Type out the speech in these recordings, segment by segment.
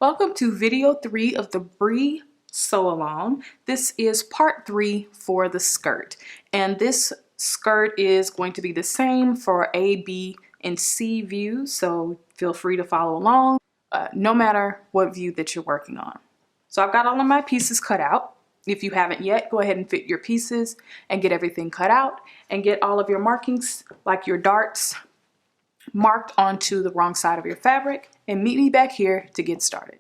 Welcome to video 3 of the Bree sew along. This is part 3 for the skirt, and this skirt is going to be the same for A, B, and C views, so feel free to follow along no matter what view that you're working on. So I've got all of my pieces cut out. If you haven't yet, go ahead and fit your pieces and get everything cut out and get all of your markings, like your darts, marked onto the wrong side of your fabric, and meet me back here to get started.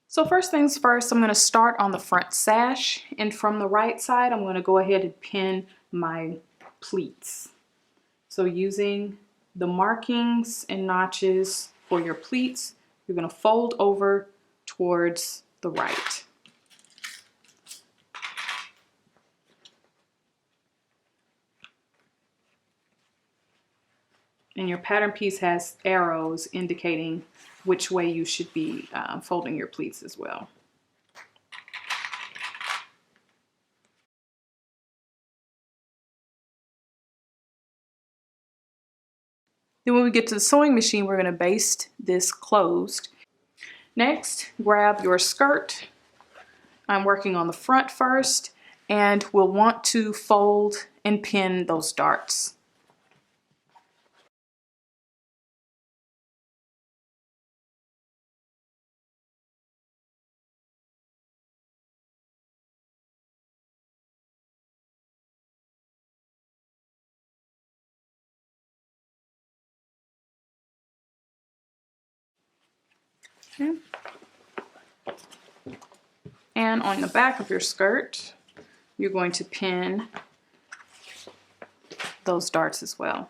So first things first, I'm going to start on the front sash, and from the right side I'm going to go ahead and pin my pleats. So using the markings and notches for your pleats, you're going to fold over towards the right. And your pattern piece has arrows indicating which way you should be folding your pleats as well. Then when we get to the sewing machine, we're going to baste this closed. Next, grab your skirt. I'm working on the front first, and we'll want to fold and pin those darts. Okay. And on the back of your skirt, you're going to pin those darts as well.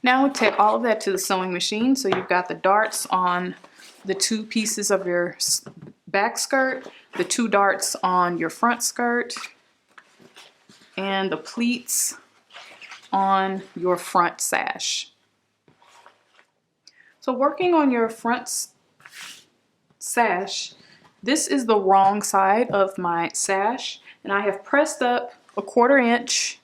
Now we'll take all of that to the sewing machine. So you've got the darts on the two pieces of your back skirt, the two darts on your front skirt, and the pleats on your front sash. So working on your front sash, this is the wrong side of my sash, and I have pressed up a 1/4 inch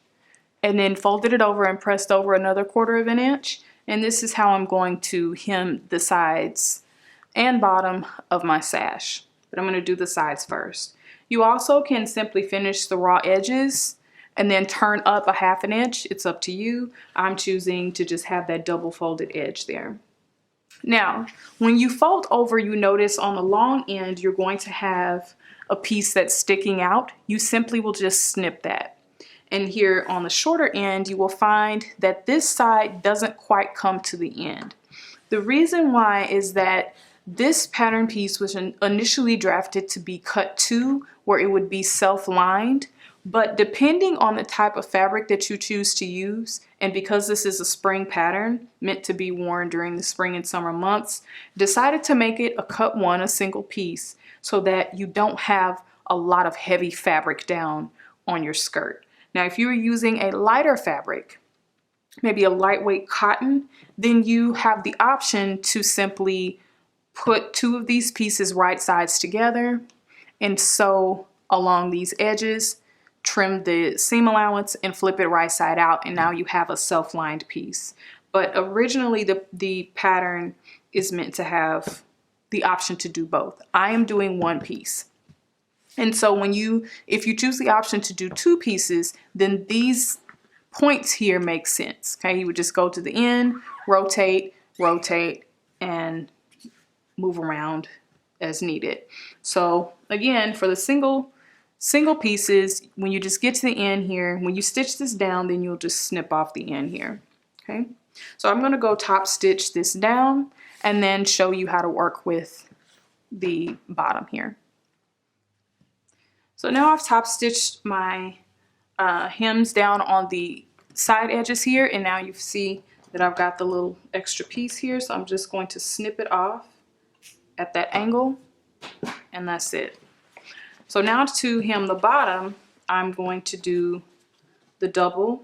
and then folded it over and pressed over another 1/4 inch, and this is how I'm going to hem the sides and bottom of my sash. But I'm going to do the sides first. You also can simply finish the raw edges and then turn up a 1/2 inch. It's up to you. I'm choosing to just have that double folded edge there. Now, when you fold over, you notice on the long end, you're going to have a piece that's sticking out. You simply will just snip that. And here on the shorter end, you will find that this side doesn't quite come to the end. The reason why is that this pattern piece was initially drafted to be cut to where it would be self-lined, but depending on the type of fabric that you choose to use, and because this is a spring pattern meant to be worn during the spring and summer months, decided to make it a cut one, a single piece, so that you don't have a lot of heavy fabric down on your skirt. Now, if you're using a lighter fabric, maybe a lightweight cotton, then you have the option to simply put two of these pieces right sides together and sew along these edges, trim the seam allowance, and flip it right side out, and now you have a self-lined piece. But originally the pattern is meant to have the option to do both. I am doing one piece. And so if you choose the option to do two pieces, then these points here make sense. Okay, you would just go to the end, rotate, rotate, and move around as needed. So again, for the single pieces, when you just get to the end here, when you stitch this down, then you'll just snip off the end here. Okay, so I'm going to go top stitch this down and then show you how to work with the bottom here. So now I've top stitched my hems down on the side edges here, and now you see that I've got the little extra piece here, so I'm just going to snip it off at that angle, and that's it. So now to hem the bottom, I'm going to do the double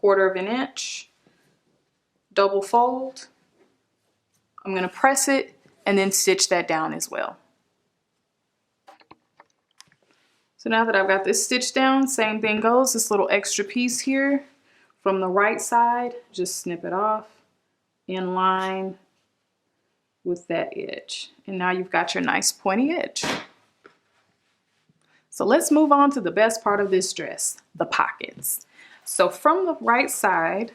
1/4 inch, double fold. I'm going to press it and then stitch that down as well. So now that I've got this stitch down, same thing goes. This little extra piece here from the right side, just snip it off in line with that edge. And now you've got your nice pointy edge. So let's move on to the best part of this dress, the pockets. So from the right side,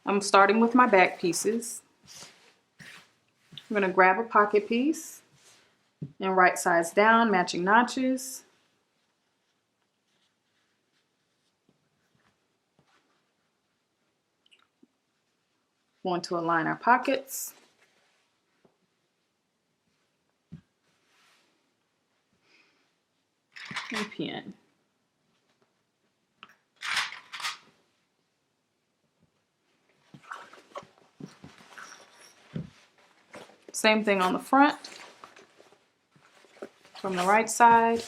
I'm starting with my back pieces. I'm gonna grab a pocket piece and right sides down, matching notches. Going to align our pockets. And pin. Same thing on the front, from the right side.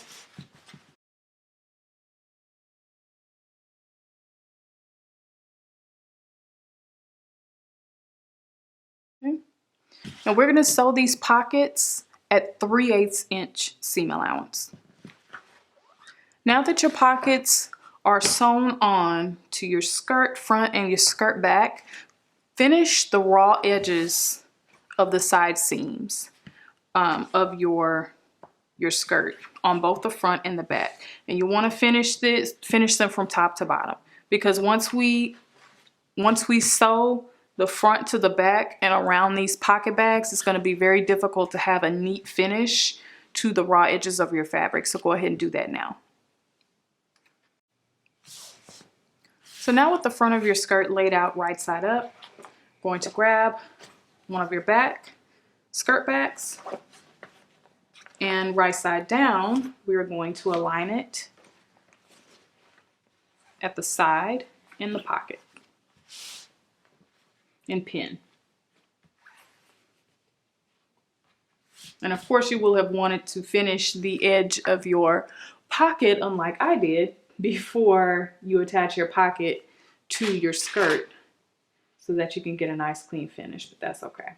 Okay. And we're gonna sew these pockets at 3/8 inch seam allowance. Now that your pockets are sewn on to your skirt front and your skirt back, finish the raw edges of the side seams of your skirt on both the front and the back. And you want to finish them from top to bottom, because once we sew the front to the back and around these pocket bags, it's going to be very difficult to have a neat finish to the raw edges of your fabric. So go ahead and do that now. So now with the front of your skirt laid out right side up, going to grab one of your skirt backs, and right side down, we're going to align it at the side in the pocket and pin. And of course you will have wanted to finish the edge of your pocket, unlike I did, before you attach your pocket to your skirt so that you can get a nice clean finish, but that's okay.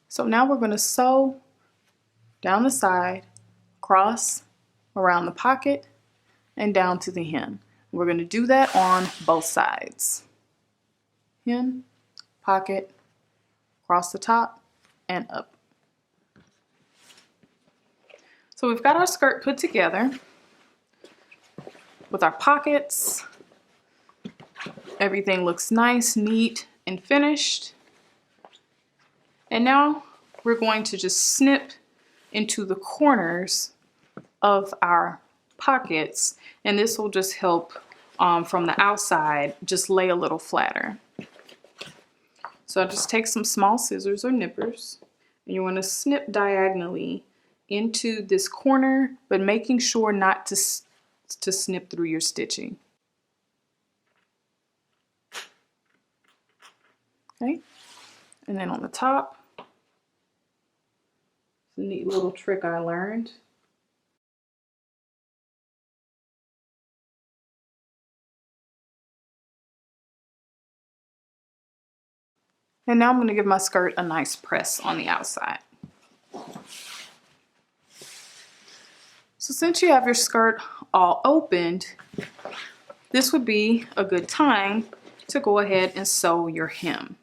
So now we're going to sew down the side, across, around the pocket, and down to the hem. We're going to do that on both sides. Hem, pocket, across the top, and up. So we've got our skirt put together with our pockets. Everything looks nice, neat, and finished. And now we're going to just snip into the corners of our pockets, and this will just help from the outside just lay a little flatter. So I just take some small scissors or nippers, and you want to snip diagonally into this corner, but making sure not to snip through your stitching. Okay, and then on the top, it's a neat little trick I learned. And now I'm going to give my skirt a nice press on the outside. So since you have your skirt all opened, this would be a good time to go ahead and sew your hem.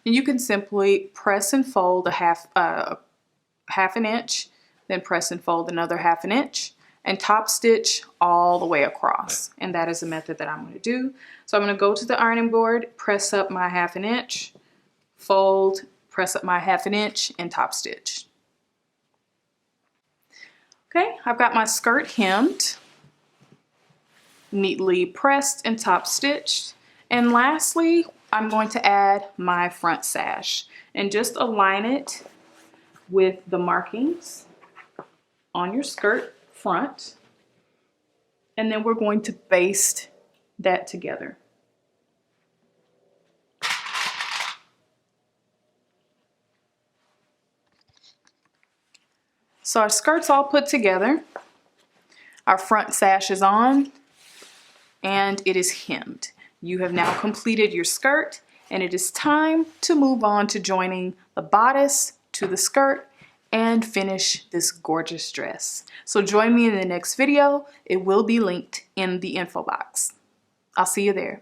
And you can simply press and fold a half an inch, then press and fold another half an inch, and top stitch all the way across. And that is the method that I'm going to do. So I'm going to go to the ironing board, press up my half an inch, fold, press up my half an inch, and top stitch. Okay, I've got my skirt hemmed, neatly pressed and top stitched. And lastly, I'm going to add my front sash and just align it with the markings on your skirt front. And then we're going to baste that together. So our skirt's all put together. Our front sash is on and it is hemmed. You have now completed your skirt and it is time to move on to joining the bodice to the skirt and finish this gorgeous dress. So join me in the next video. It will be linked in the info box. I'll see you there.